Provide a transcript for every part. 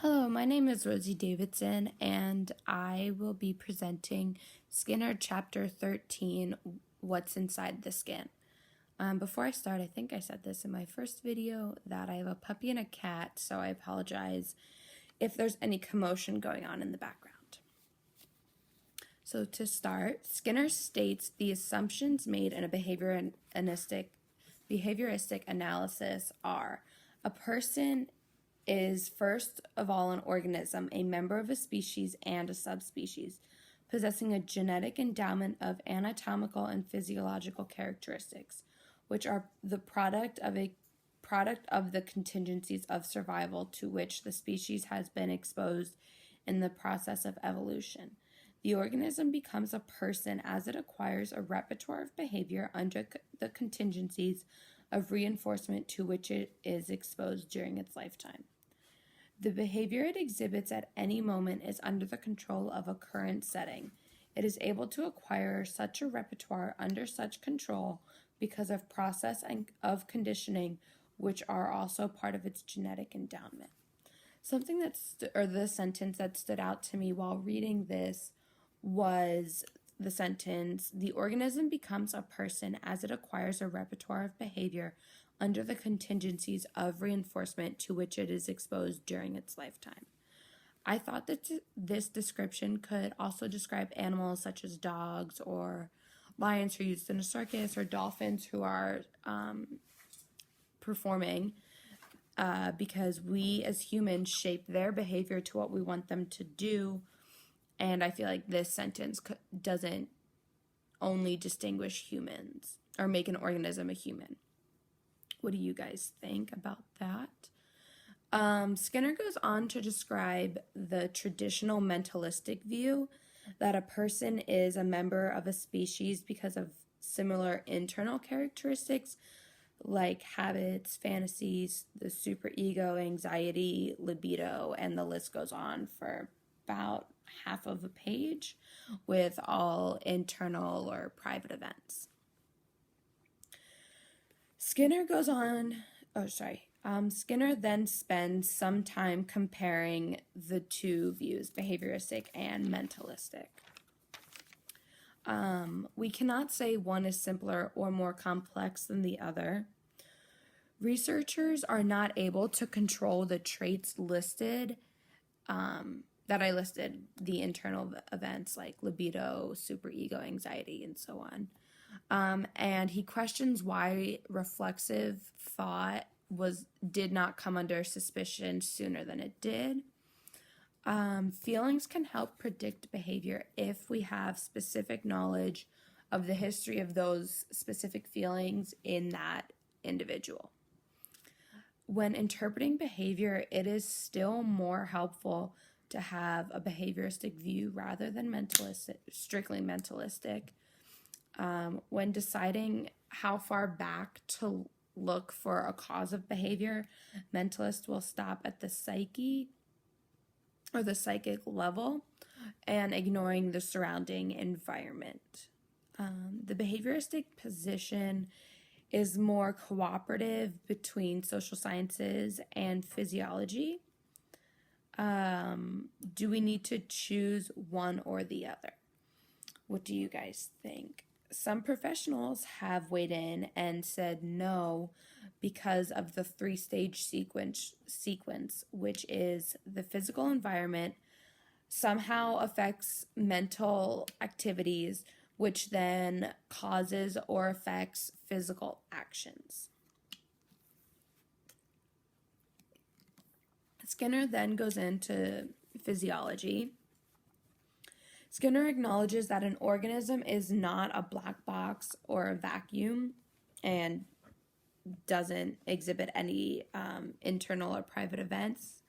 Hello, my name is Rosie Davidson, and I will be presenting Skinner Chapter 13, What's Inside the Skin. Before I start, I think I said this in my first video that I have a puppy and a cat, so I apologize if there's any commotion going on in the background. So to start, Skinner states the assumptions made in a behavioristic analysis are: a person is first of all an organism, a member of a species and a subspecies, possessing a genetic endowment of anatomical and physiological characteristics, which are the product of the contingencies of survival to which the species has been exposed in the process of evolution. The organism becomes a person as it acquires a repertoire of behavior under the contingencies of reinforcement to which it is exposed during its lifetime. The behavior it exhibits at any moment is under the control of a current setting. It is able to acquire such a repertoire under such control because of process and of conditioning, which are also part of its genetic endowment. The sentence that stood out to me while reading this was the sentence, "The organism becomes a person as it acquires a repertoire of behavior under the contingencies of reinforcement to which it is exposed during its lifetime." I thought that this description could also describe animals such as dogs or lions who are used in a circus, or dolphins who are performing, because we as humans shape their behavior to what we want them to do. And I feel like this sentence doesn't only distinguish humans or make an organism a human. What do you guys think about that? Skinner goes on to describe the traditional mentalistic view that a person is a member of a species because of similar internal characteristics like habits, fantasies, the superego, anxiety, libido, and the list goes on for about half of a page with all internal or private events. Skinner then spends some time comparing the two views, behavioristic and mentalistic. We cannot say one is simpler or more complex than the other. Researchers are not able to control the traits listed, that I listed, the internal events like libido, superego, anxiety, and so on. And he questions why reflexive thought did not come under suspicion sooner than it did. Feelings can help predict behavior if we have specific knowledge of the history of those specific feelings in that individual. When interpreting behavior, it is still more helpful to have a behavioristic view rather than strictly mentalistic. When deciding how far back to look for a cause of behavior, mentalists will stop at the psyche or the psychic level and ignoring the surrounding environment. The behavioristic position is more cooperative between social sciences and physiology. Do we need to choose one or the other? What do you guys think? Some professionals have weighed in and said no because of the three-stage sequence, which is the physical environment somehow affects mental activities, which then causes or affects physical actions. Skinner then goes into physiology. Skinner acknowledges that an organism is not a black box or a vacuum and doesn't exhibit any internal or private events.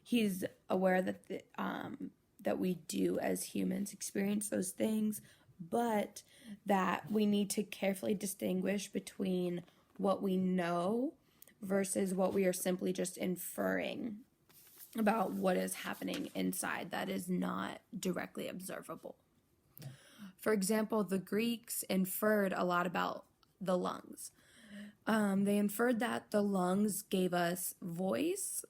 He's aware that that we do as humans experience those things, but that we need to carefully distinguish between what we know versus what we are simply just inferring about what is happening inside that is not directly observable. For example, the Greeks inferred a lot about the lungs. They inferred that the lungs gave us voice,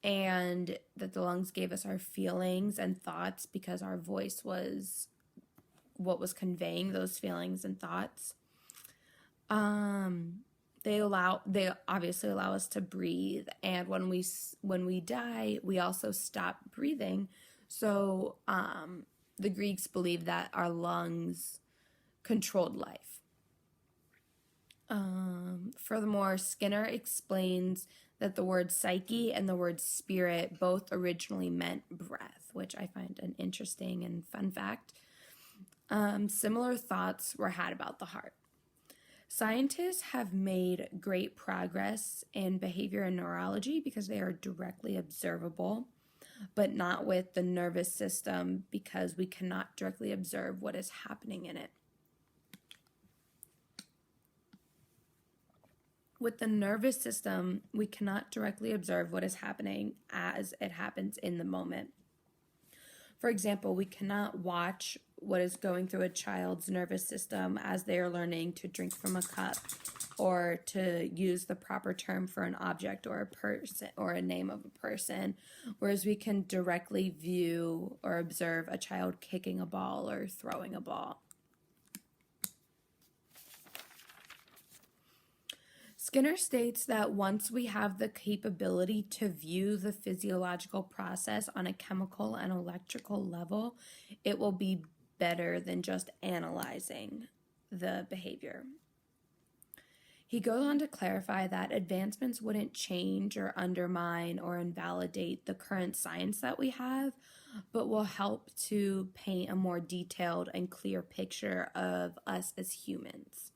and that the lungs gave us our feelings and thoughts because our voice was what was conveying those feelings and thoughts. They obviously allow us to breathe, and when we die, we also stop breathing. So the Greeks believed that our lungs controlled life. Furthermore, Skinner explains that the word psyche and the word spirit both originally meant breath, which I find an interesting and fun fact. Similar thoughts were had about the heart. Scientists have made great progress in behavior and neurology because they are directly observable, but not with the nervous system because we cannot directly observe what is happening in it. With the nervous system, we cannot directly observe what is happening as it happens in the moment. For example, we cannot watch what is going through a child's nervous system as they are learning to drink from a cup or to use the proper term for an object or a person or a name of a person, whereas we can directly view or observe a child kicking a ball or throwing a ball. Skinner states that once we have the capability to view the physiological process on a chemical and electrical level, it will be better than just analyzing the behavior. He goes on to clarify that advancements wouldn't change or undermine or invalidate the current science that we have, but will help to paint a more detailed and clear picture of us as humans.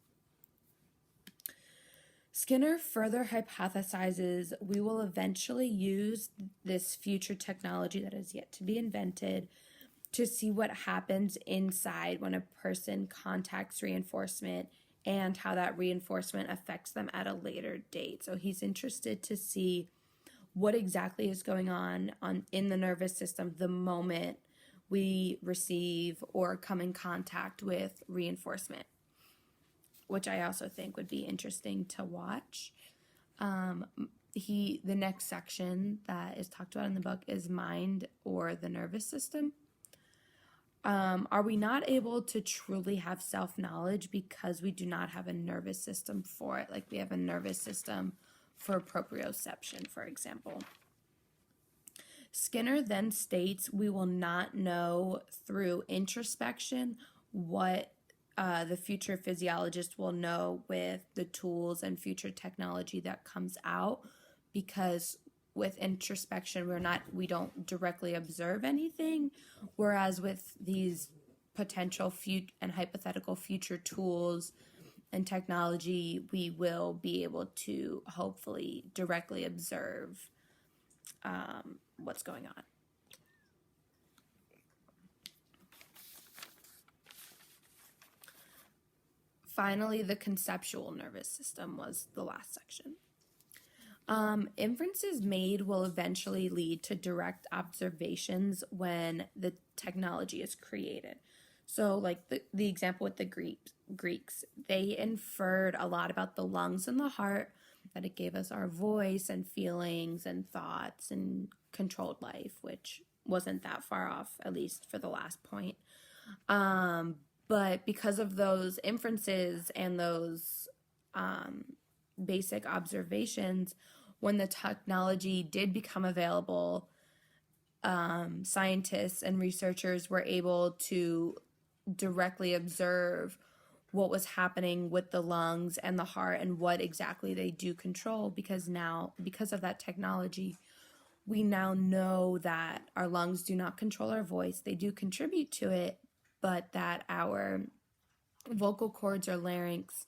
Skinner further hypothesizes we will eventually use this future technology that is yet to be invented to see what happens inside when a person contacts reinforcement and how that reinforcement affects them at a later date. So he's interested to see what exactly is going on in the nervous system the moment we receive or come in contact with reinforcement, which I also think would be interesting to watch. The next section that is talked about in the book is mind or the nervous system. Are we not able to truly have self-knowledge because we do not have a nervous system for it? Like we have a nervous system for proprioception, for example. Skinner then states we will not know through introspection what the future physiologist will know with the tools and future technology that comes out, because with introspection we don't directly observe anything, whereas with these potential and hypothetical future tools and technology, we will be able to hopefully directly observe what's going on. Finally, the conceptual nervous system was the last section. Inferences made will eventually lead to direct observations when the technology is created. So like the example with the Greeks, they inferred a lot about the lungs and the heart, that it gave us our voice and feelings and thoughts and controlled life, which wasn't that far off, at least for the last point. But because of those inferences and those basic observations, when the technology did become available, scientists and researchers were able to directly observe what was happening with the lungs and the heart and what exactly they do control, because of that technology, we now know that our lungs do not control our voice. They do contribute to it, but that our vocal cords or larynx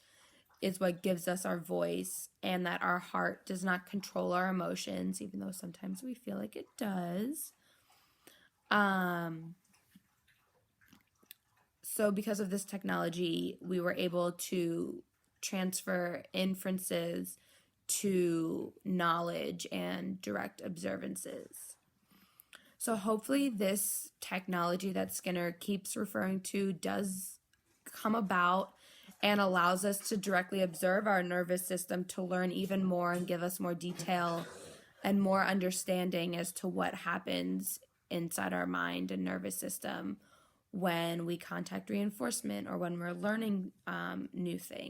is what gives us our voice, and that our heart does not control our emotions, even though sometimes we feel like it does. So because of this technology, we were able to transfer inferences to knowledge and direct observances. So hopefully this technology that Skinner keeps referring to does come about and allows us to directly observe our nervous system to learn even more and give us more detail and more understanding as to what happens inside our mind and nervous system when we contact reinforcement or when we're learning new things.